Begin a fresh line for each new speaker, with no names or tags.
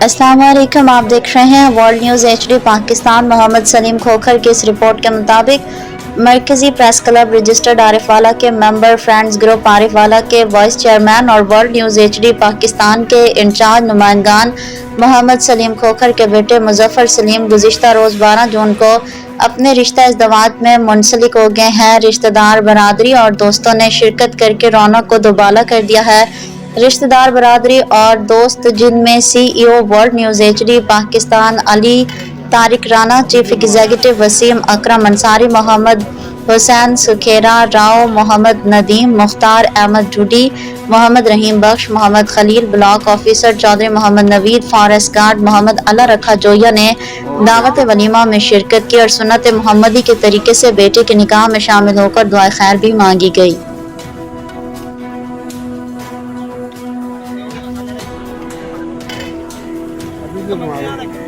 अस्सलाम वालेकुम, आप देख रहे हैं world news HD Pakistan. Mohammad Salim Khokhar की इस रिपोर्ट के मुताबिक मरकजी प्रेस क्लब रजिस्टर्ड आरिफवाला के मेंबर, फ्रेंड्स ग्रुप आरिफवाला के वाइस चेयरमैन और वर्ल्ड न्यूज़ HD पाकिस्तान के इंचार्ज नुमाइंदान मोहम्मद सलीम खोखर के बेटे मुजफ्फर सलीम गुज़िश्ता रोज़ 12 जून को अपने रिश्ता इज़्दवाज में मुंसलिक हो गए हैं। रिश्तेदार, बरादरी और दोस्तों ने शिरकत करके रौनक को दोबाला कर दिया है। रिश्तेदार, बरादरी और दोस्त जिनमें CEO world news HD Pakistan Ali Tariq Rana, chief executive Waseem Akram Ansari, Mohammad Hussain Sukhera Rao, Mohammad Nadeem Mukhtar, Ahmad Judi, Mohammad Rahim Bakhsh, Mohammad Khalil, block officer Chaudhry Mohammad Naveed, forest guard Mohammad Allah Rakha Zoya ने दावत वलीमा में शिरकत की और सुन्नत मोहम्मदी के तरीके से बेटे के निकाह में शामिल होकर दुआ खैर भी मांगी गई।
अभी